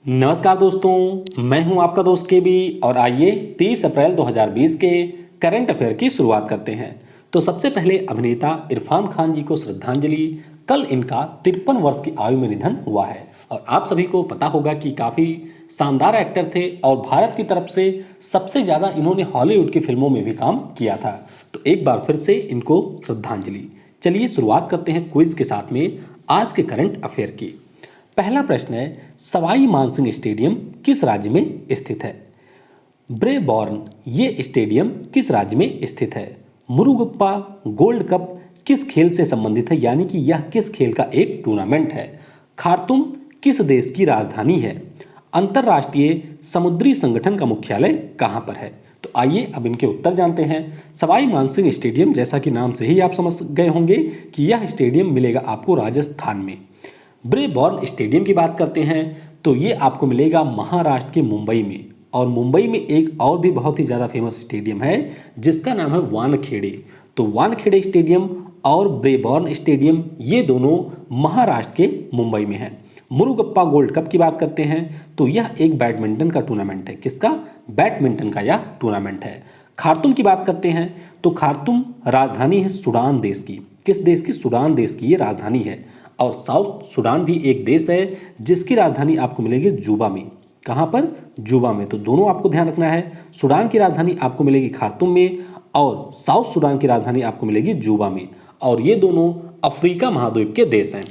नमस्कार दोस्तों, मैं हूं आपका दोस्त केबी और आइए 30 अप्रैल 2020 के करंट अफेयर की शुरुआत करते हैं। तो सबसे पहले अभिनेता इरफान खान जी को श्रद्धांजलि। कल इनका 53 वर्ष की आयु में निधन हुआ है और आप सभी को पता होगा कि काफ़ी शानदार एक्टर थे और भारत की तरफ से सबसे ज़्यादा इन्होंने हॉलीवुड की फिल्मों में भी काम किया था। तो एक बार फिर से इनको श्रद्धांजलि। चलिए शुरुआत करते हैं क्विज के साथ में आज के करंट अफेयर की। पहला प्रश्न है, सवाई मानसिंह स्टेडियम किस राज्य में स्थित है? ब्रेबॉर्न ये स्टेडियम किस राज्य में स्थित है? मुरुगप्पा गोल्ड कप किस खेल से संबंधित है, यानी कि यह किस खेल का एक टूर्नामेंट है? खार्तूम किस देश की राजधानी है? अंतर्राष्ट्रीय समुद्री संगठन का मुख्यालय कहाँ पर है? तो आइए अब इनके उत्तर जानते हैं। सवाई मानसिंह स्टेडियम, जैसा कि नाम से ही आप समझ गए होंगे कि यह स्टेडियम मिलेगा आपको राजस्थान में। ब्रेबॉर्न स्टेडियम की बात करते हैं तो ये आपको मिलेगा महाराष्ट्र के मुंबई में। और मुंबई में एक और भी बहुत ही ज़्यादा फेमस स्टेडियम है जिसका नाम है वानखेड़े। तो वानखेड़े स्टेडियम और ब्रेबॉर्न स्टेडियम ये दोनों महाराष्ट्र के मुंबई में है। मुरुगप्पा गोल्ड कप की बात करते हैं तो यह एक बैडमिंटन का टूर्नामेंट है। किसका? बैडमिंटन का यह टूर्नामेंट है। खार्तूम की बात करते हैं तो खार्तूम राजधानी है सूडान देश की। किस देश की? सूडान देश की ये राजधानी है। और साउथ सूडान भी एक देश है जिसकी राजधानी आपको मिलेगी जूबा में। कहाँ पर? जूबा में। तो दोनों आपको ध्यान रखना है। सूडान की राजधानी आपको मिलेगी खार्तूम में और साउथ सूडान की राजधानी आपको मिलेगी जूबा में। और ये दोनों अफ्रीका महाद्वीप के देश हैं।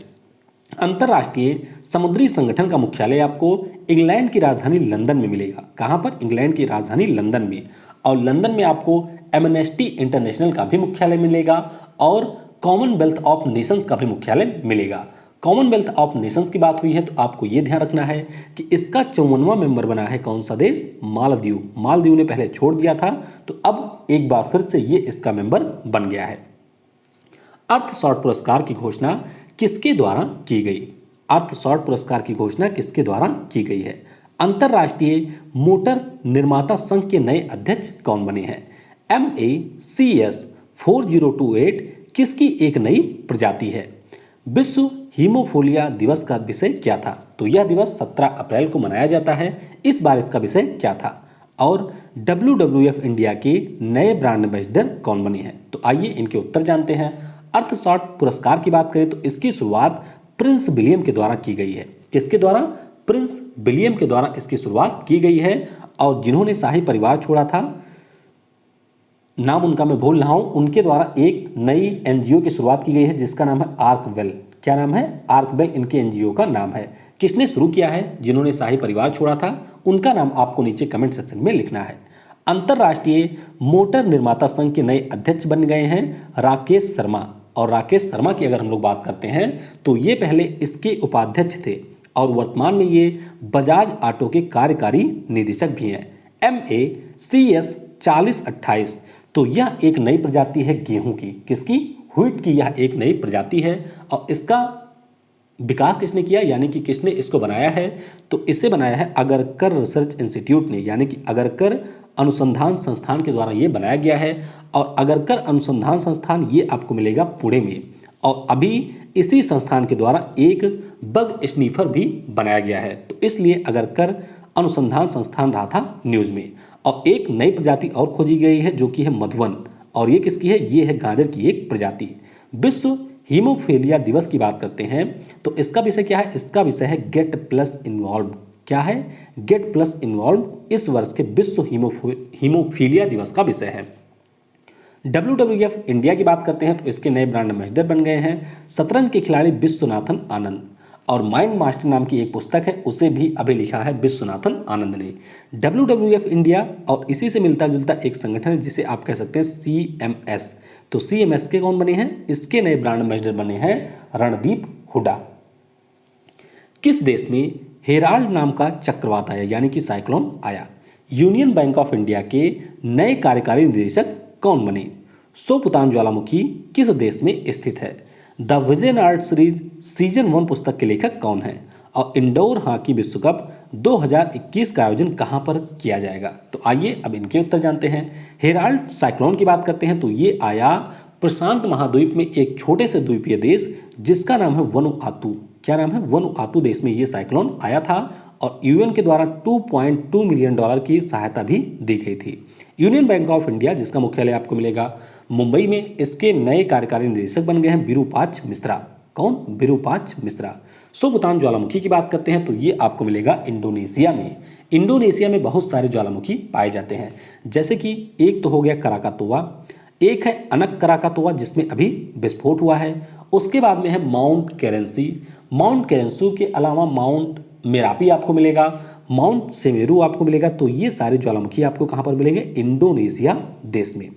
अंतर्राष्ट्रीय समुद्री संगठन का मुख्यालय आपको इंग्लैंड की राजधानी लंदन में मिलेगा। कहाँ पर? इंग्लैंड की राजधानी लंदन में। और लंदन में आपको एमनेस्टी इंटरनेशनल का भी मुख्यालय मिलेगा और कॉमनवेल्थ ऑफ नेशंस का भी मुख्यालय मिलेगा। कॉमनवेल्थ ऑफ नेशंस की बात हुई है तो आपको यह ध्यान रखना है कि इसका 54वां मेंबर बना है कौन सा देश? मालदीव। मालदीव ने पहले छोड़ दिया था तो अब एक बार फिर से ये इसका मेंबर बन गया है। अर्थशॉर्ट पुरस्कार की घोषणा किसके द्वारा की गई? अर्थशॉर्ट पुरस्कार की घोषणा किसके द्वारा की गई है? अंतर्राष्ट्रीय मोटर निर्माता संघ के नए अध्यक्ष कौन बने हैं? MACS 4028 किसकी एक नई प्रजाति है? विश्व हीमोफीलिया दिवस का विषय क्या था? तो यह दिवस 17 अप्रैल को मनाया जाता है। इस बार इसका विषय क्या था? और WWF इंडिया के नए ब्रांड एम्बेसडर कौन बने हैं? तो आइए इनके उत्तर जानते हैं। अर्थशॉर्ट पुरस्कार की बात करें तो इसकी शुरुआत प्रिंस विलियम के द्वारा की गई है। किसके द्वारा? प्रिंस विलियम के द्वारा इसकी शुरुआत की गई है। और जिन्होंने शाही परिवार छोड़ा था, नाम उनका मैं भूल रहा हूं, उनके द्वारा एक नई एनजीओ की शुरुआत की गई है जिसका नाम है आर्कवेल। क्या नाम है? आर्कवेल इनके एनजीओ का नाम है। किसने शुरू किया है? जिन्होंने शाही परिवार छोड़ा था, उनका नाम आपको नीचे कमेंट सेक्शन में लिखना है। अंतर्राष्ट्रीय मोटर निर्माता संघ के नए अध्यक्ष बन गए हैं राकेश शर्मा। और राकेश शर्मा की अगर हम लोग बात करते हैं तो ये पहले इसके उपाध्यक्ष थे और वर्तमान में ये बजाज ऑटो के कार्यकारी निदेशक भी हैं। MACS 4028 तो यह एक नई प्रजाति है गेहूं की। किसकी? व्हीट की यह एक नई प्रजाति है। और इसका विकास किसने किया, यानी कि किसने इसको बनाया है? तो इसे बनाया है अगरकर रिसर्च इंस्टीट्यूट ने, यानी कि अगरकर अनुसंधान संस्थान के द्वारा ये बनाया गया है। और अगरकर अनुसंधान संस्थान ये आपको मिलेगा पुणे में। और अभी इसी संस्थान के द्वारा एक बग स्नीफर भी बनाया गया है। तो इसलिए अगरकर अनुसंधान संस्थान रहा था न्यूज़ में। और एक नई प्रजाति और खोजी गई है जो कि है मधुवन। और ये किसकी है? ये है गाजर की एक प्रजाति। विश्व हीमोफीलिया दिवस की बात करते हैं तो इसका विषय क्या है? इसका विषय है गेट प्लस इन्वॉल्व। क्या है? गेट प्लस इन्वॉल्व इस वर्ष के विश्व हीमोफीलिया दिवस का विषय है। WWF इंडिया की बात करते हैं तो इसके नए ब्रांड एम्बेसडर बन गए हैं शतरंज के खिलाड़ी विश्वनाथन आनंद। और माइंड मास्टर नाम की एक पुस्तक है, उसे भी अभी लिखा है विश्वनाथन आनंद ने। WWF इंडिया और इसी से मिलता जुलता एक संगठन है जिसे आप कह सकते हैं CMS। तो CMS के कौन बने हैं? इसके नए ब्रांड एम्बेसडर बने हैं रणदीप हुडा। किस देश में हेराल्ड नाम का चक्रवात आया, यानी कि साइक्लोन आया? यूनियन बैंक ऑफ इंडिया के नए कार्यकारी निदेशक कौन बने? सोपुतान ज्वालामुखी किस देश में स्थित है? The vision art series season 1 पुस्तक के लेखक कौन है? और इंडोर हॉकी विश्व कप 2021 का आयोजन कहां पर किया जाएगा? तो आइए अब इनके उत्तर जानते हैं। हेराल्ड साइक्लोन की बात करते हैं तो ये आया प्रशांत महाद्वीप में एक छोटे से द्वीपीय देश जिसका नाम है वनुआतू। क्या नाम है? वनुआतू देश में ये साइक्लोन आया था और यूएन के द्वारा $2.2 मिलियन की सहायता भी दी गई थी। यूनियन बैंक ऑफ इंडिया, जिसका मुख्यालय आपको मिलेगा मुंबई में, इसके नए कार्यकारी निदेशक बन गए हैं विरूपाक्ष मिश्रा। कौन? विरूपाक्ष मिश्रा। सोबुतान ज्वालामुखी की बात करते हैं तो ये आपको मिलेगा इंडोनेशिया में। इंडोनेशिया में बहुत सारे ज्वालामुखी पाए जाते हैं, जैसे कि एक तो हो गया कराकातुआ, एक है अनक कराकातुआ जिसमें अभी विस्फोट हुआ है, उसके बाद में है माउंट केरेंसी। माउंट केरेंसू के अलावा माउंट मेरापी आपको मिलेगा, माउंट सेमेरू आपको मिलेगा। तो ये सारे ज्वालामुखी आपको कहाँ पर मिलेंगे? इंडोनेशिया देश में।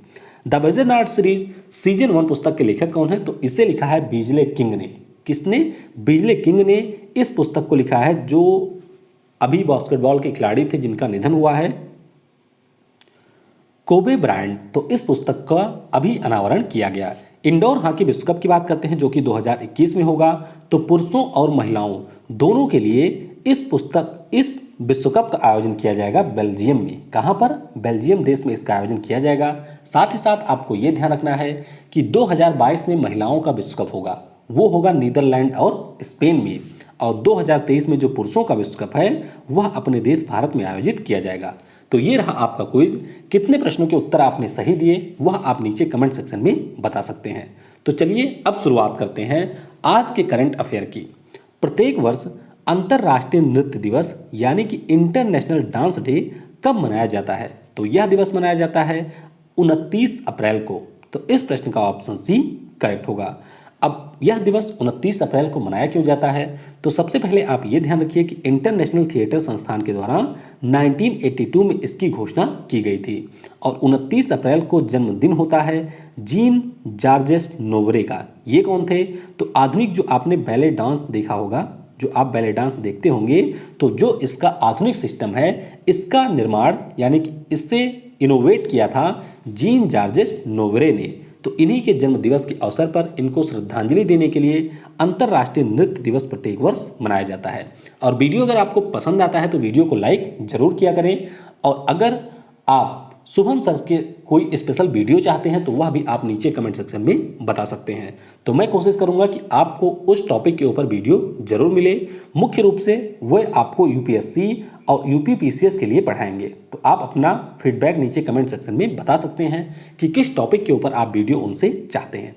द बजरनाट सीरीज सीजन 1 पुस्तक के लेखक कौन है? तो इसे लिखा है बिजले किंग ने। किसने? बिजले किंग ने इस पुस्तक को लिखा है, जो अभी बास्केटबॉल के खिलाड़ी थे जिनका निधन हुआ है, कोबे ब्रायंट। तो इस पुस्तक का अभी अनावरण किया गया। इंडोर हॉकी विश्व कप की बात करते हैं जो कि 2021 में होगा। तो पुरुषों और महिलाओं दोनों के लिए इस विश्व कप का आयोजन किया जाएगा बेल्जियम में। कहां पर? बेल्जियम देश में इसका आयोजन किया जाएगा। साथ ही साथ आपको यह ध्यान रखना है कि 2022 में महिलाओं का विश्व कप होगा, वो होगा नीदरलैंड और स्पेन में। और 2023 में जो पुरुषों का विश्व कप है वह अपने देश भारत में आयोजित किया जाएगा। तो ये रहा आपका क्विज। कितने प्रश्नों के उत्तर आपने सही दिए वह आप नीचे कमेंट सेक्शन में बता सकते हैं। तो चलिए अब शुरुआत करते हैं आज के करंट अफेयर की। प्रत्येक वर्ष अंतर्राष्ट्रीय नृत्य दिवस यानी कि इंटरनेशनल डांस डे कब मनाया जाता है? तो यह दिवस मनाया जाता है 29 अप्रैल को। तो इस प्रश्न का ऑप्शन सी करेक्ट होगा। अब यह दिवस 29 अप्रैल को मनाया क्यों जाता है? तो सबसे पहले आप ये ध्यान रखिए कि इंटरनेशनल थिएटर संस्थान के द्वारा 1982 में इसकी घोषणा की गई थी और 29 अप्रैल को जन्मदिन होता है जीन जार्जेस नोवरे का। ये कौन थे? तो आधुनिक जो आपने बैले डांस देखा होगा, जो आप बैले डांस देखते होंगे, तो जो इसका आधुनिक सिस्टम है इसका निर्माण यानी कि इससे इनोवेट किया था जीन जार्जेस नोवरे ने। तो इन्हीं के जन्म दिवस के अवसर पर इनको श्रद्धांजलि देने के लिए अंतर्राष्ट्रीय नृत्य दिवस प्रत्येक वर्ष मनाया जाता है। और वीडियो अगर आपको पसंद आता है तो वीडियो को लाइक जरूर किया करें। और अगर आप शुभम सर के कोई स्पेशल वीडियो चाहते हैं तो वह भी आप नीचे कमेंट सेक्शन में बता सकते हैं। तो मैं कोशिश करूंगा कि आपको उस टॉपिक के ऊपर वीडियो जरूर मिले। मुख्य रूप से वह आपको यूपीएससी और यूपीपीसीएस के लिए पढ़ाएंगे। तो आप अपना फीडबैक नीचे कमेंट सेक्शन में बता सकते हैं कि किस टॉपिक के ऊपर आप वीडियो उनसे चाहते हैं।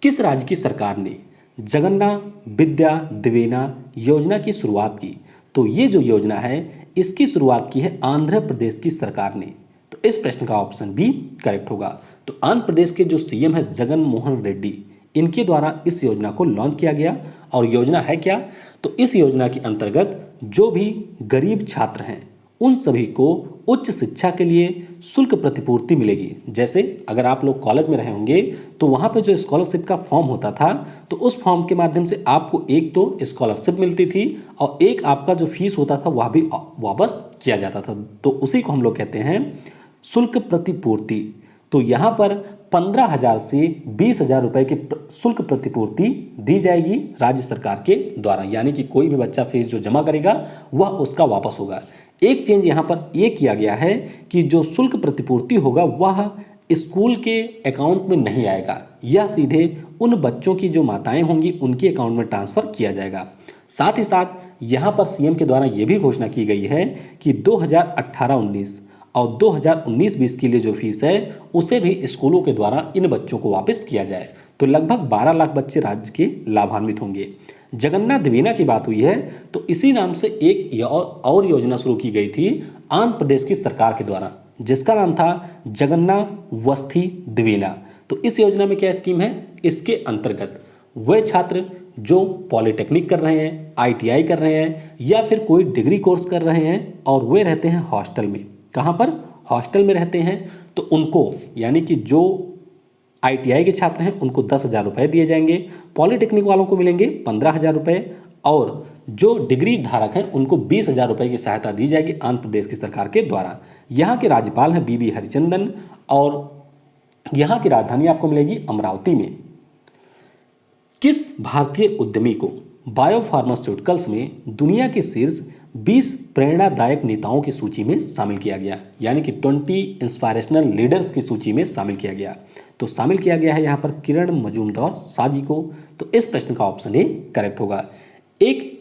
किस राज्य की सरकार ने जगन्ना विद्या दिवेना योजना की शुरुआत की? तो ये जो योजना है इसकी शुरुआत की है आंध्र प्रदेश की सरकार ने। तो इस प्रश्न का ऑप्शन बी करेक्ट होगा। तो आंध्र प्रदेश के जो सीएम है जगन मोहन रेड्डी, इनके द्वारा इस योजना को लॉन्च किया गया। और योजना है क्या? तो इस योजना के अंतर्गत जो भी गरीब छात्र हैं उन सभी को उच्च शिक्षा के लिए शुल्क प्रतिपूर्ति मिलेगी। जैसे अगर आप लोग कॉलेज में रहे होंगे तो वहाँ पे जो स्कॉलरशिप का फॉर्म होता था तो उस फॉर्म के माध्यम से आपको एक तो स्कॉलरशिप मिलती थी और एक आपका जो फीस होता था वह भी वापस किया जाता था। तो उसी को हम लोग कहते हैं शुल्क प्रतिपूर्ति। तो यहाँ पर 15,000 से 20,000 रुपए की शुल्क प्रतिपूर्ति दी जाएगी राज्य सरकार के द्वारा, यानी कि कोई भी बच्चा फीस जो जमा करेगा वह उसका वापस होगा। एक चेंज यहाँ पर यह किया गया है कि जो शुल्क प्रतिपूर्ति होगा वह स्कूल के अकाउंट में नहीं आएगा, यह सीधे उन बच्चों की जो माताएं होंगी उनके अकाउंट में ट्रांसफर किया जाएगा। साथ ही साथ यहाँ पर सीएम के द्वारा यह भी घोषणा की गई है कि 2018-19 और 2019-20 के लिए जो फीस है उसे भी स्कूलों के द्वारा इन बच्चों को वापस किया जाए। तो लगभग 12 लाख बच्चे राज्य के लाभान्वित होंगे। जगन्ना दिवेना की बात हुई है तो इसी नाम से एक और योजना शुरू की गई थी आंध्र प्रदेश की सरकार के द्वारा, जिसका नाम था जगन्ना वस्थी दिवेना। तो इस योजना में क्या स्कीम है? इसके अंतर्गत वह छात्र जो पॉलिटेक्निक कर रहे हैं, आईटीआई कर रहे हैं या फिर कोई डिग्री कोर्स कर रहे हैं और वे रहते हैं हॉस्टल में। कहाँ पर? हॉस्टल में रहते हैं। तो उनको यानी कि जो आईटीआई के छात्र हैं उनको 10,000 रुपये दिए जाएंगे, पॉलिटेक्निक वालों को मिलेंगे 15,000 रुपये और जो डिग्री धारक हैं उनको 20,000 रुपये की सहायता दी जाएगी आंध्र प्रदेश की सरकार के द्वारा। यहाँ के राज्यपाल हैं बीबी हरिचंदन और यहाँ की राजधानी आपको मिलेगी अमरावती में। किस भारतीय उद्यमी को बायोफार्मास्यूटिकल्स में दुनिया के शीर्ष 20 प्रेरणादायक नेताओं की सूची में शामिल किया गया, यानी कि 20 इंस्पायरेशनल लीडर्स की सूची में शामिल किया गया? तो शामिल किया गया है यहाँ पर किरण मजूमदार शाह जी को। तो इस प्रश्न का ऑप्शन ए करेक्ट होगा। एक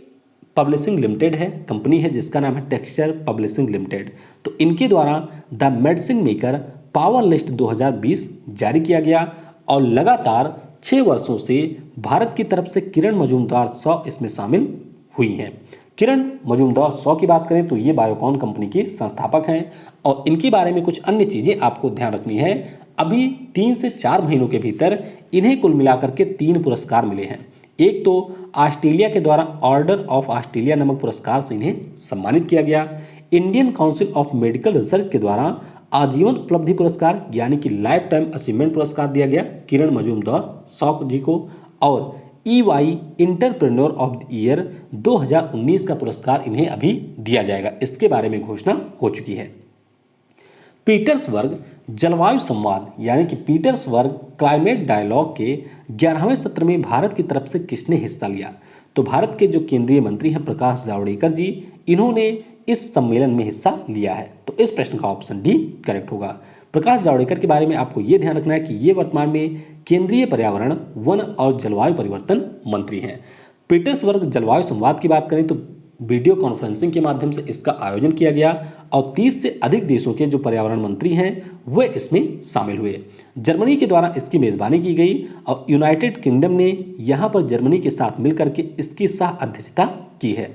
पब्लिशिंग लिमिटेड है, कंपनी है जिसका नाम है टेक्सचर पब्लिशिंग लिमिटेड। तो इनके द्वारा the medicine maker power list 2020 जारी किया गया और लगातार 6 वर्षों से भारत की तरफ से किरण मजूमदार 100 इसमें शामिल हुई हैं। किरण मजूमदार 100 की बात करें तो ये बायोकॉन कंपनी की संस्थापक हैं और इनके बारे में कुछ अन्य चीज़ें आपको ध्यान रखनी है। अभी 3 से 4 महीनों के भीतर इन्हें कुल मिलाकर के 3 पुरस्कार मिले हैं। एक तो ऑस्ट्रेलिया के द्वारा ऑर्डर ऑफ ऑस्ट्रेलिया नामक पुरस्कार से इन्हें सम्मानित किया गया, Indian council of medical research के द्वारा आजीवन उपलब्धि पुरस्कार यानी कि लाइफ टाइम अचीवमेंट पुरस्कार दिया गया किरण मजूमदार 100 जी को, और EY entrepreneur of the year 2019 का पुरस्कार इन्हें अभी दिया जाएगा, इसके बारे में घोषणा हो चुकी है। पीटर्सबर्ग जलवायु संवाद यानी कि पीटर्सबर्ग क्लाइमेट डायलॉग के 11वें सत्र में भारत की तरफ से किसने हिस्सा लिया? तो भारत के जो केंद्रीय मंत्री हैं प्रकाश जावड़ेकर जी, इन्होंने इस सम्मेलन में हिस्सा लिया है। तो इस प्रश्न का ऑप्शन डी करेक्ट होगा। प्रकाश जावड़ेकर के बारे में आपको ये ध्यान रखना है कि ये वर्तमान में केंद्रीय पर्यावरण, वन और जलवायु परिवर्तन मंत्री हैं। पीटर्सबर्ग जलवायु संवाद की बात करें तो वीडियो कॉन्फ्रेंसिंग के माध्यम से इसका आयोजन किया गया और 30 से अधिक देशों के जो पर्यावरण मंत्री हैं वे इसमें शामिल हुए। जर्मनी के द्वारा इसकी मेजबानी की गई और यूनाइटेड किंगडम ने यहाँ पर जर्मनी के साथ मिलकर के इसकी सह अध्यक्षता की है।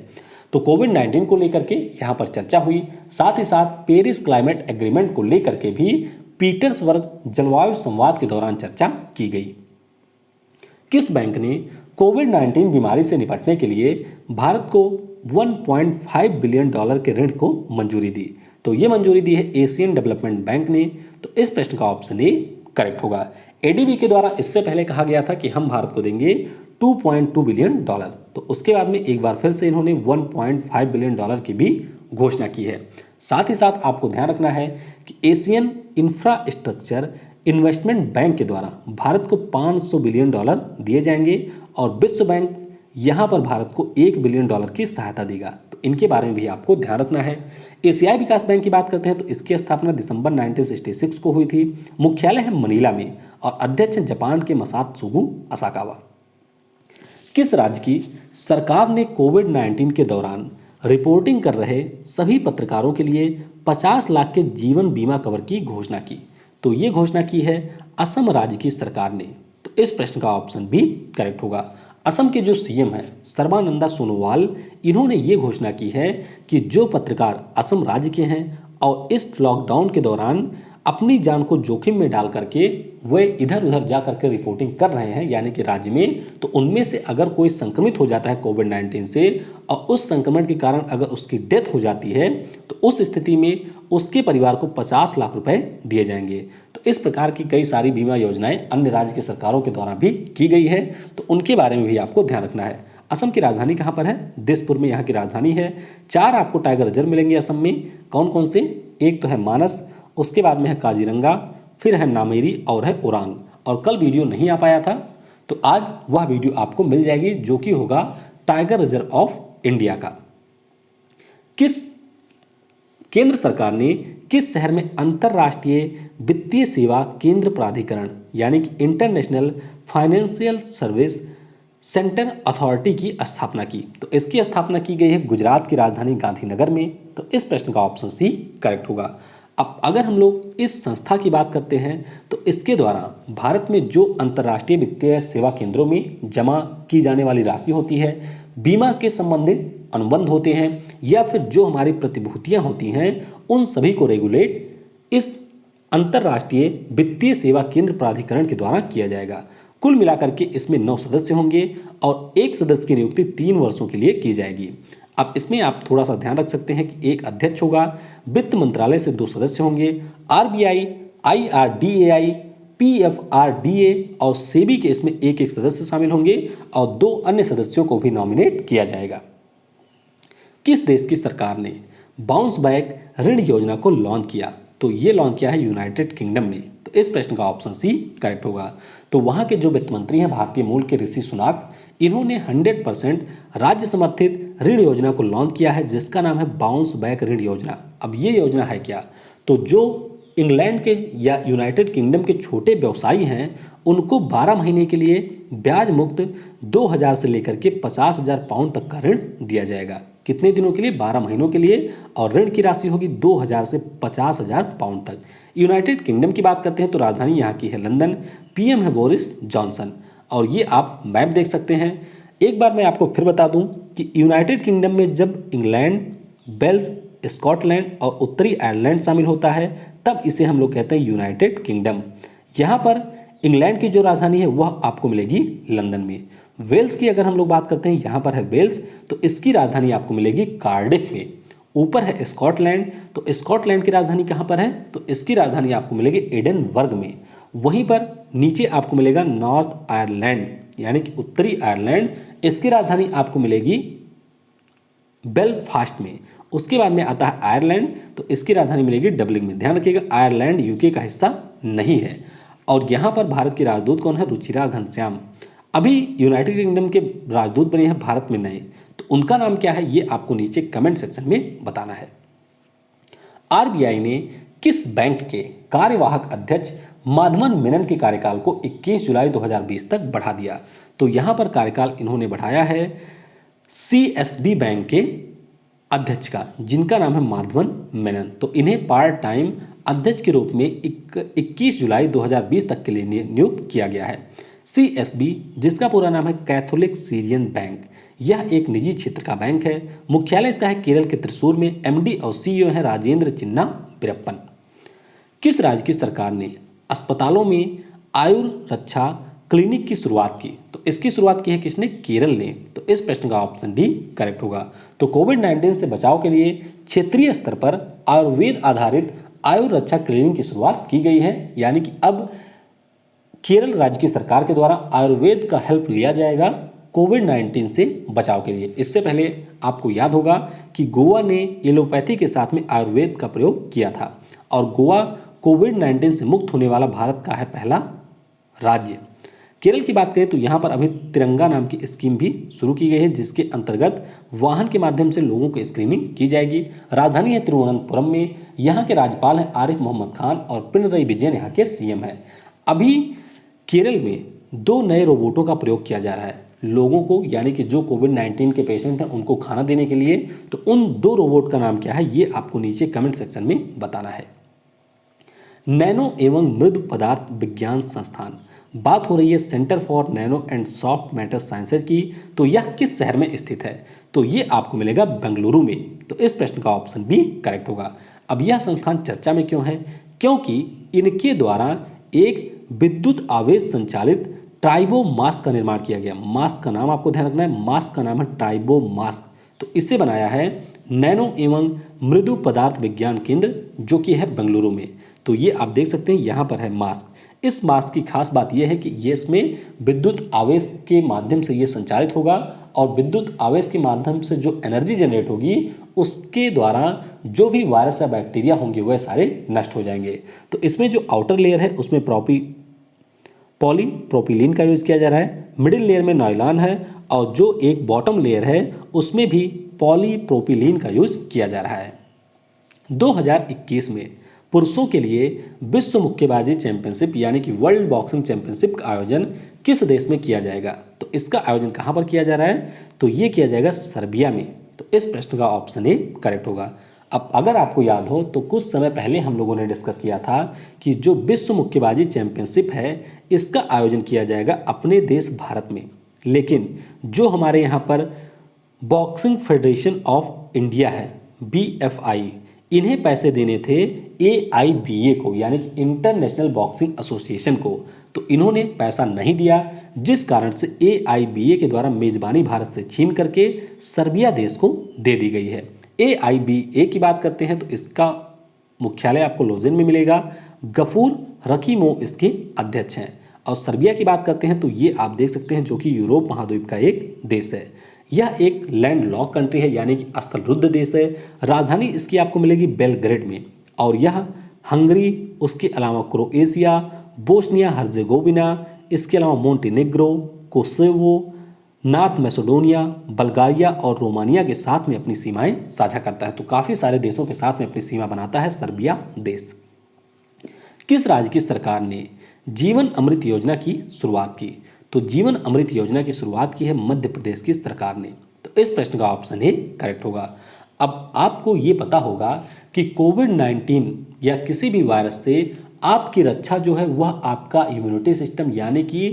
तो कोविड-19 को लेकर के यहाँ पर चर्चा हुई, साथ ही साथ पेरिस क्लाइमेट एग्रीमेंट को लेकर के भी पीटर्सबर्ग जलवायु संवाद के दौरान चर्चा की गई। किस बैंक ने कोविड-19 बीमारी से निपटने के लिए भारत को $1.5 बिलियन के ऋण को मंजूरी दी? तो ये मंजूरी दी है एशियन डेवलपमेंट बैंक ने। तो इस प्रश्न का ऑप्शन ए करेक्ट होगा। एडीबी के द्वारा इससे पहले कहा गया था कि हम भारत को देंगे $2.2 बिलियन, तो उसके बाद में एक बार फिर से इन्होंने $1.5 बिलियन की भी घोषणा की है। साथ ही साथ आपको ध्यान रखना है कि एशियन इंफ्रास्ट्रक्चर इन्वेस्टमेंट बैंक के द्वारा भारत को $500 बिलियन दिए जाएंगे और विश्व बैंक यहाँ पर भारत को $1 बिलियन की सहायता देगा। तो इनके बारे में भी आपको ध्यान रखना है। एशियाई विकास बैंक की बात करते हैं तो इसकी स्थापना दिसंबर 1966 को हुई थी। मुख्यालय है मनीला में और अध्यक्ष जापान के मसात्सुगु असाकावा। किस राज्य की सरकार ने कोविड-19 के दौरान रिपोर्टिंग कर रहे सभी पत्रकारों के लिए 50 लाख के जीवन बीमा कवर की घोषणा की? तो ये घोषणा की है असम राज्य की सरकार ने। तो इस प्रश्न का ऑप्शन भी करेक्ट होगा। असम के जो सीएम हैं सर्बानंदा सोनोवाल, इन्होंने ये घोषणा की है कि जो पत्रकार असम राज्य के हैं और इस लॉकडाउन के दौरान अपनी जान को जोखिम में डाल करके वे इधर उधर जा करके रिपोर्टिंग कर रहे हैं यानी कि राज्य में, तो उनमें से अगर कोई संक्रमित हो जाता है कोविड-19 से और उस संक्रमण के कारण अगर उसकी डेथ हो जाती है तो उस स्थिति में उसके परिवार को 50 लाख रुपए दिए जाएंगे। तो इस प्रकार की कई सारी बीमा योजनाएं अन्य राज्य की सरकारों के द्वारा भी की गई है, तो उनके बारे में भी आपको ध्यान रखना है। असम की राजधानी कहाँ पर है? दिसपुर में यहाँ की राजधानी है। 4 आपको टाइगर रिजर्व मिलेंगे असम में। कौन कौन से? एक तो है मानस, उसके बाद में है काजीरंगा, फिर है नामेरी और है ओरांग। और कल वीडियो नहीं आ पाया था तो आज वह वीडियो आपको मिल जाएगी जो कि होगा टाइगर रिजर्व ऑफ इंडिया का। केंद्र सरकार ने किस शहर में अंतरराष्ट्रीय वित्तीय सेवा केंद्र प्राधिकरण यानी कि international financial service centre authority की स्थापना की? तो इसकी स्थापना की गई है गुजरात की राजधानी गांधीनगर में। तो इस प्रश्न का ऑप्शन सी करेक्ट होगा। अब अगर हम लोग इस संस्था की बात करते हैं तो इसके द्वारा भारत में जो अंतर्राष्ट्रीय वित्तीय सेवा केंद्रों में जमा की जाने वाली राशि होती है, बीमा के संबंधित अनुबंध होते हैं या फिर जो हमारी प्रतिभूतियां होती हैं, उन सभी को रेगुलेट इस अंतर्राष्ट्रीय वित्तीय सेवा केंद्र प्राधिकरण के द्वारा किया जाएगा। कुल मिलाकर के इसमें 9 सदस्य होंगे और एक सदस्य की नियुक्ति 3 वर्षों के लिए की जाएगी। अब इसमें आप थोड़ा सा ध्यान रख सकते हैं कि एक अध्यक्ष होगा, वित्त मंत्रालय से 2 सदस्य होंगे, आरबीआई, IRDAI, PFRDA और सेबी के इसमें एक एक सदस्य शामिल होंगे और 2 अन्य सदस्यों को भी नॉमिनेट किया जाएगा। किस देश की सरकार ने बाउंस बैक ऋण योजना को लॉन्च किया? तो ये लॉन्च किया है यूनाइटेड किंगडम ने। तो इस प्रश्न का ऑप्शन सी करेक्ट होगा। तो वहाँ के जो वित्त मंत्री हैं भारतीय मूल के ऋषि सुनाक, इन्होंने 100% राज्य समर्थित ऋण योजना को लॉन्च किया है जिसका नाम है बाउंस बैक ऋण योजना। अब ये योजना है क्या? तो जो इंग्लैंड के या यूनाइटेड किंगडम के छोटे व्यवसायी हैं उनको 12 महीने के लिए ब्याज मुक्त 2000 से लेकर के 50,000 पाउंड तक का ऋण दिया जाएगा। कितने दिनों के लिए? 12 महीनों के लिए। और ऋण की राशि होगी 2000 से 50,000 पाउंड तक। यूनाइटेड किंगडम की बात करते हैं तो राजधानी यहाँ की है लंदन, पीएम है बोरिस जॉनसन। और ये आप मैप देख सकते हैं। एक बार मैं आपको फिर बता दूं कि यूनाइटेड किंगडम में जब इंग्लैंड, वेल्स, स्कॉटलैंड और उत्तरी आयरलैंड शामिल होता है तब इसे हम लोग कहते हैं यूनाइटेड किंगडम। यहाँ पर इंग्लैंड की जो राजधानी है वह आपको मिलेगी लंदन में। वेल्स की अगर हम लोग बात करते हैं, यहाँ पर है वेल्स, तो इसकी राजधानी आपको मिलेगी कार्डिफ में। ऊपर है स्कॉटलैंड, तो स्कॉटलैंड की राजधानी कहाँ पर है? तो इसकी राजधानी आपको मिलेगी एडनबर्ग में। वहीं पर नीचे आपको मिलेगा नॉर्थ आयरलैंड यानी कि उत्तरी आयरलैंड, इसकी राजधानी आपको मिलेगी बेलफास्ट में। उसके बाद में आता है आयरलैंड, तो इसकी राजधानी मिलेगी डबलिन में। ध्यान रखिएगा आयरलैंड यूके का हिस्सा नहीं है। और यहाँ पर भारत की राजदूत कौन है? रुचिरा घनश्याम। अभी यूनाइटेड किंगडम के राजदूत बने हैं भारत में नए, तो उनका नाम क्या है ये आपको नीचे कमेंट सेक्शन में बताना है। आरबीआई ने किस बैंक के कार्यवाहक अध्यक्ष माधवन मेनन के कार्यकाल को 21 जुलाई 2020 तक बढ़ा दिया? तो यहाँ पर कार्यकाल इन्होंने बढ़ाया है सीएसबी बैंक के अध्यक्ष का, जिनका नाम है माधवन मेनन। तो इन्हें पार्ट टाइम अध्यक्ष के रूप में 21 जुलाई 2020 तक के लिए नियुक्त किया गया है। सीएसबी, जिसका पूरा नाम है कैथोलिक सीरियन बैंक, यह एक निजी क्षेत्र का बैंक है। मुख्यालय इसका है केरल के त्रिशूर में। एमडी और सीईओ है राजेंद्र चिन्ना वीरप्पन। किस राज्य की सरकार ने अस्पतालों में आयुर्रक्षा क्लिनिक की शुरुआत की? तो इसकी शुरुआत की है किसने? केरल ने। तो इस प्रश्न का ऑप्शन डी करेक्ट होगा। तो कोविड-19 से बचाव के लिए क्षेत्रीय स्तर पर आयुर्वेद आधारित आयुर्रक्षा क्लिनिक की शुरुआत की गई है, यानी कि अब केरल राज्य की सरकार के द्वारा आयुर्वेद का हेल्प लिया जाएगा कोविड-19 से बचाव के लिए। इससे पहले आपको याद होगा कि गोवा ने एलोपैथी के साथ में आयुर्वेद का प्रयोग किया था और गोवा कोविड-19 से मुक्त होने वाला भारत का है पहला राज्य। केरल की बात करें तो यहाँ पर अभी तिरंगा नाम की स्कीम भी शुरू की गई है, जिसके अंतर्गत वाहन के माध्यम से लोगों की स्क्रीनिंग की जाएगी। राजधानी है तिरुवनंतपुरम में। यहाँ के राज्यपाल हैं आरिफ मोहम्मद खान और पिनरई विजयन यहाँ के सीएम हैं। अभी केरल में 2 नए रोबोटों का प्रयोग किया जा रहा है लोगों को, यानी कि जो कोविड-19 के पेशेंट हैं उनको खाना देने के लिए। तो उन 2 रोबोट का नाम क्या है ये आपको नीचे कमेंट सेक्शन में बताना है। नैनो एवं मृदु पदार्थ विज्ञान संस्थान, बात हो रही है centre for nano and soft matter sciences की। तो यह किस शहर में स्थित है? तो ये आपको मिलेगा बेंगलुरु में। तो इस प्रश्न का ऑप्शन बी करेक्ट होगा। अब यह संस्थान चर्चा में क्यों है? क्योंकि इनके द्वारा एक विद्युत आवेश संचालित ट्राइबो मास्क का निर्माण किया गया। मास्क का नाम आपको ध्यान रखना है, मास्क का नाम है ट्राइबो मास्क। तो इसे बनाया है नैनो एवं मृदु पदार्थ विज्ञान केंद्र, जो कि है बेंगलुरु में। तो ये आप देख सकते हैं यहाँ पर है मास्क। इस मास्क की खास बात यह है कि ये इसमें विद्युत आवेश के माध्यम से ये संचालित होगा और विद्युत आवेश के माध्यम से जो एनर्जी जनरेट होगी उसके द्वारा जो भी वायरस या बैक्टीरिया होंगे वह सारे नष्ट हो जाएंगे। तो इसमें जो आउटर लेयर है उसमें पॉलीप्रोपिलीन का यूज़ किया जा रहा है, मिडिल लेयर में नायलॉन है और जो एक बॉटम लेयर है उसमें भी पॉलीप्रोपिलीन का यूज़ किया जा रहा है। 2021 में पुरुषों के लिए विश्व मुक्केबाजी चैंपियनशिप यानी कि वर्ल्ड बॉक्सिंग चैंपियनशिप का आयोजन किस देश में किया जाएगा? तो इसका आयोजन कहाँ पर किया जा रहा है? तो ये किया जाएगा सर्बिया में। तो इस प्रश्न का ऑप्शन ए करेक्ट होगा। अब अगर आपको याद हो तो कुछ समय पहले हम लोगों ने डिस्कस किया था कि जो विश्व मुक्केबाजी चैंपियनशिप है इसका आयोजन किया जाएगा अपने देश भारत में, लेकिन जो हमारे यहाँ पर बॉक्सिंग फेडरेशन ऑफ इंडिया है BFI, इन्हें पैसे देने थे AIBA को यानी कि इंटरनेशनल बॉक्सिंग एसोसिएशन को। तो इन्होंने पैसा नहीं दिया, जिस कारण से AIBA के द्वारा मेजबानी भारत से छीन करके सर्बिया देश को दे दी गई है। AIBA की बात करते हैं तो इसका मुख्यालय आपको लोजेन में मिलेगा। गफूर रकीमो इसके अध्यक्ष हैं। और सर्बिया की बात करते हैं तो ये आप देख सकते हैं जो कि यूरोप महाद्वीप का एक देश है। यह एक लैंड लॉक कंट्री है यानी कि स्थलरुद्ध देश है। राजधानी इसकी आपको मिलेगी बेलग्रेड में और यह हंगरी, उसके अलावा क्रोएशिया, बोस्निया हर्जेगोविना, इसके अलावा Montenegro, Kosovo, North Macedonia, Bulgaria और रोमानिया के साथ में अपनी सीमाएं साझा करता है। तो काफ़ी सारे देशों के साथ में अपनी सीमा बनाता है सर्बिया देश। किस राज्य की सरकार ने जीवन अमृत योजना की शुरुआत की? तो जीवन अमृत योजना की शुरुआत की है मध्य प्रदेश की सरकार ने। तो इस प्रश्न का ऑप्शन ए करेक्ट होगा। अब आपको ये पता होगा कि कोविड-19 या किसी भी वायरस से आपकी रक्षा जो है वह आपका इम्यूनिटी सिस्टम यानी कि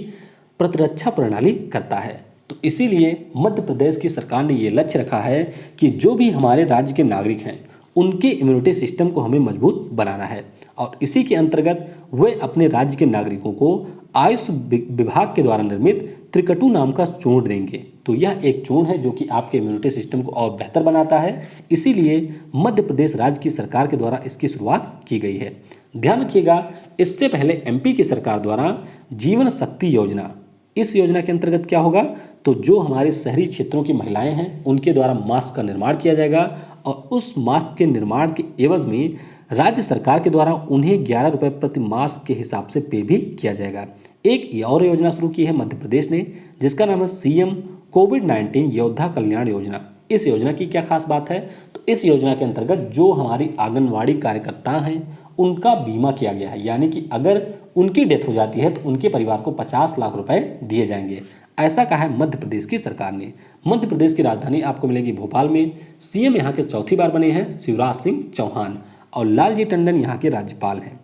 प्रतिरक्षा प्रणाली करता है। तो इसीलिए मध्य प्रदेश की सरकार ने ये लक्ष्य रखा है कि जो भी हमारे राज्य के नागरिक हैं उनके इम्यूनिटी सिस्टम को हमें मजबूत बनाना है और इसी के अंतर्गत वे अपने राज्य के नागरिकों को आयुष विभाग के द्वारा निर्मित त्रिकटु नाम का चूर्ण देंगे। तो यह एक चूर्ण है जो कि आपके इम्यूनिटी सिस्टम को और बेहतर बनाता है। इसीलिए मध्य प्रदेश राज्य की सरकार के द्वारा इसकी शुरुआत की गई है। ध्यान रखिएगा, इससे पहले एमपी की सरकार द्वारा जीवन शक्ति योजना, इस योजना के अंतर्गत क्या होगा, तो जो हमारे शहरी क्षेत्रों की महिलाएं हैं उनके द्वारा मास्क का निर्माण किया जाएगा और उस मास्क के निर्माण के एवज में राज्य सरकार के द्वारा उन्हें 11 रुपये प्रति मास्क के हिसाब से पे भी किया जाएगा। एक और योजना शुरू की है मध्य प्रदेश ने जिसका नाम है सीएम कोविड-19 योद्धा कल्याण योजना। इस योजना की क्या खास बात है, तो इस योजना के अंतर्गत जो हमारी आंगनवाड़ी कार्यकर्ता हैं उनका बीमा किया गया है, यानी कि अगर उनकी डेथ हो जाती है तो उनके परिवार को 50 लाख रुपए दिए जाएंगे। ऐसा कहा है मध्य प्रदेश की सरकार ने। मध्य प्रदेश की राजधानी आपको मिलेगी भोपाल में। सीएम यहाँ के चौथी बार बने हैं शिवराज सिंह चौहान और लालजी टंडन यहाँ के राज्यपाल हैं।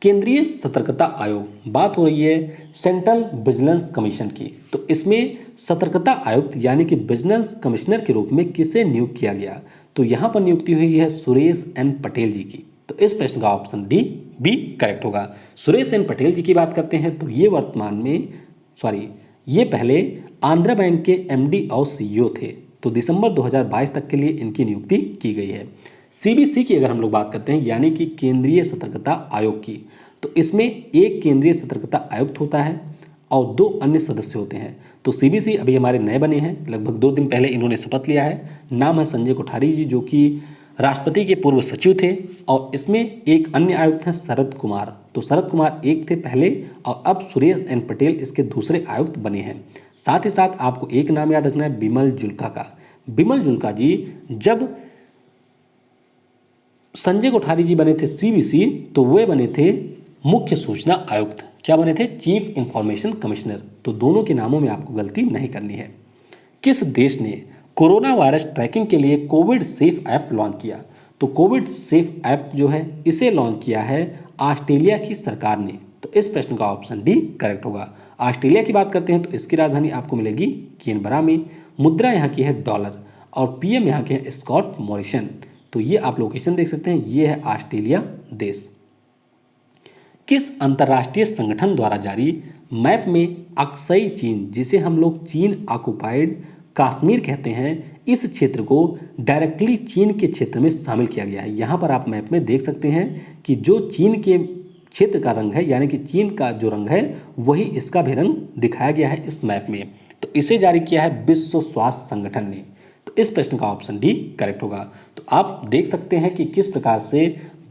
केंद्रीय सतर्कता आयोग, बात हो रही है सेंट्रल विजिलेंस कमीशन की। तो इसमें सतर्कता आयुक्त यानी कि विजिलेंस कमिश्नर के रूप में किसे नियुक्त किया गया, तो यहाँ पर नियुक्ति हुई है सुरेश एन पटेल जी की। तो इस प्रश्न का ऑप्शन डी बी करेक्ट होगा। सुरेश एन पटेल जी की बात करते हैं तो ये पहले आंध्रा बैंक के एमडी और सीईओ थे। तो दिसंबर 2022 तक के लिए इनकी नियुक्ति की गई है। सीबीसी की अगर हम लोग बात करते हैं यानी कि केंद्रीय सतर्कता आयोग की, तो इसमें एक केंद्रीय सतर्कता आयुक्त होता है और 2 अन्य सदस्य होते हैं। तो सीबीसी अभी हमारे नए बने हैं, लगभग 2 दिन पहले इन्होंने शपथ लिया है। नाम है संजय कोठारी जी जो कि राष्ट्रपति के पूर्व सचिव थे और इसमें एक अन्य आयुक्त हैं शरद कुमार। तो शरद कुमार एक थे पहले और अब सुरेश एन पटेल इसके दूसरे आयुक्त बने हैं। साथ ही साथ आपको एक नाम याद रखना है बिमल जुल्का का। बिमल जुल्का जी जब संजय कोठारी जी बने थे सीबीसी तो वे बने थे मुख्य सूचना आयुक्त। क्या बने थे, चीफ इंफॉर्मेशन कमिश्नर। तो दोनों के नामों में आपको गलती नहीं करनी है। किस देश ने कोरोना वायरस ट्रैकिंग के लिए कोविड सेफ ऐप लॉन्च किया, तो कोविड सेफ ऐप जो है इसे लॉन्च किया है ऑस्ट्रेलिया की सरकार ने। तो इस प्रश्न का ऑप्शन डी करेक्ट होगा। ऑस्ट्रेलिया की बात करते हैं तो इसकी राजधानी आपको मिलेगी कैनबरा में। मुद्रा यहाँ की है डॉलर और पीएम यहाँ के हैं स्कॉट मॉरिसन। तो ये आप लोकेशन देख सकते हैं, ये है ऑस्ट्रेलिया देश। किस अंतर्राष्ट्रीय संगठन द्वारा जारी मैप में अक्सई चीन, जिसे हम लोग चीन ऑक्युपाइड कश्मीर कहते हैं, इस क्षेत्र को डायरेक्टली चीन के क्षेत्र में शामिल किया गया है। यहाँ पर आप मैप में देख सकते हैं कि जो चीन के क्षेत्र का रंग है यानी कि चीन का जो रंग है वही इसका भी रंग दिखाया गया है इस मैप में। तो इसे जारी किया है विश्व स्वास्थ्य संगठन ने। तो इस प्रश्न का ऑप्शन डी करेक्ट होगा। तो आप देख सकते हैं कि किस प्रकार से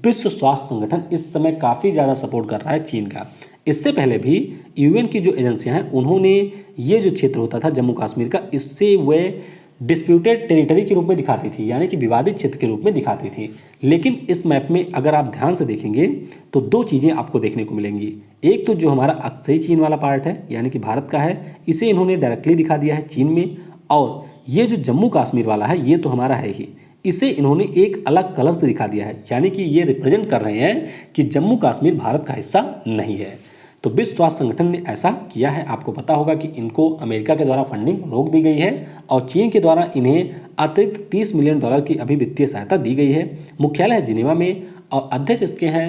विश्व स्वास्थ्य संगठन इस समय काफ़ी ज़्यादा सपोर्ट कर रहा है चीन का। इससे पहले भी यूएन की जो एजेंसियां हैं उन्होंने ये जो क्षेत्र होता था जम्मू कश्मीर का, इससे वे डिस्प्यूटेड टेरिटरी के रूप में दिखाती थी यानी कि विवादित क्षेत्र के रूप में दिखाती थी। लेकिन इस मैप में अगर आप ध्यान से देखेंगे तो 2 चीज़ें आपको देखने को मिलेंगी। एक तो जो हमारा अक्सई चीन वाला पार्ट है यानी कि भारत का है, इसे इन्होंने डायरेक्टली दिखा दिया है चीन में। और ये जो जम्मू कश्मीर वाला है ये तो हमारा है ही, इसे इन्होंने एक अलग कलर से दिखा दिया है यानी कि ये रिप्रेजेंट कर रहे हैं कि जम्मू कश्मीर भारत का हिस्सा नहीं है। तो विश्व स्वास्थ्य संगठन ने ऐसा किया है। आपको पता होगा कि इनको अमेरिका के द्वारा फंडिंग रोक दी गई है और चीन के द्वारा इन्हें अतिरिक्त $30 मिलियन की अभी वित्तीय सहायता दी गई है। मुख्यालय है जिनेवा में और अध्यक्ष इसके हैं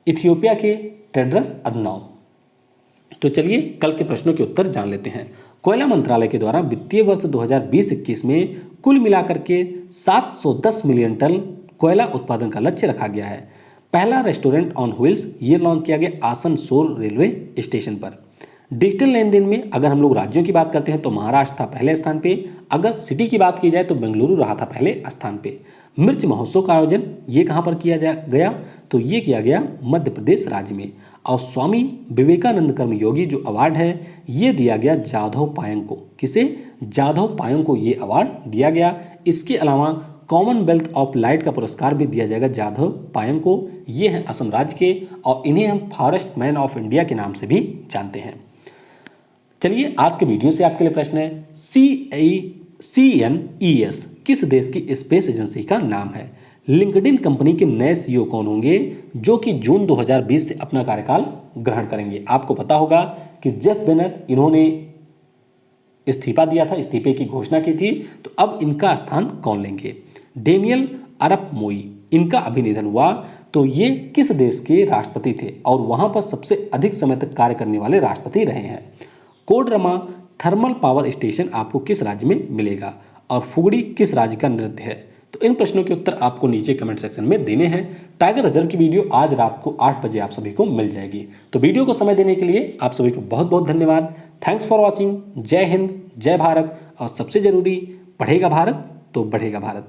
इथियोपिया के टेड्रस अदनॉम। तो चलिए कल के प्रश्नों के उत्तर जान लेते हैं। कोयला मंत्रालय के द्वारा वित्तीय वर्ष 2020-21 में कुल मिलाकर के 710 मिलियन टन कोयला उत्पादन का लक्ष्य रखा गया है। पहला रेस्टोरेंट ऑन व्हील्स ये लॉन्च किया गया आसनसोल रेलवे स्टेशन पर। डिजिटल लेन देन में अगर हम लोग राज्यों की बात करते हैं तो महाराष्ट्र था पहले स्थान पे। अगर सिटी की बात की जाए तो बेंगलुरु रहा था पहले स्थान पे। मिर्च महोत्सव का आयोजन ये कहाँ पर किया गया, तो ये किया गया मध्य प्रदेश राज्य में। और स्वामी विवेकानंद कर्मयोगी जो अवार्ड है ये दिया गया जाधव पायंग को। किसे, जाधव पायंग को ये अवार्ड दिया गया। इसके अलावा कॉमनवेल्थ ऑफ लाइट का पुरस्कार भी दिया जाएगा जाधव पायंग को। ये हैं असम राज्य के और इन्हें हम फॉरेस्ट मैन ऑफ इंडिया के नाम से भी जानते हैं। चलिए आज के वीडियो से आपके लिए प्रश्न है, CNES किस देश की स्पेस एजेंसी का नाम है? लिंक्डइन कंपनी के नए सीईओ कौन होंगे जो कि जून 2020 से अपना कार्यकाल ग्रहण करेंगे? आपको पता होगा कि जेफ बेनर इन्होंने इस्तीफा दिया था, इस्तीफे की घोषणा की थी, तो अब इनका स्थान कौन लेंगे? डेनियल अरप मोई, इनका अभी निधन हुआ। तो ये किस देश के राष्ट्रपति थे और वहां पर सबसे अधिक समय तक कार्य करने वाले राष्ट्रपति रहे हैं? कोडरमा थर्मल पावर स्टेशन आपको किस राज्य में मिलेगा और फुगड़ी किस राज्य का नृत्य है? तो इन प्रश्नों के उत्तर आपको नीचे कमेंट सेक्शन में देने हैं। टाइगर रिजर्व की वीडियो आज रात को 8 बजे आप सभी को मिल जाएगी। तो वीडियो को समय देने के लिए आप सभी को बहुत बहुत धन्यवाद। Thanks for watching. जय हिंद, जय भारत, और सबसे जरूरी, पढ़ेगा भारत तो बढ़ेगा भारत।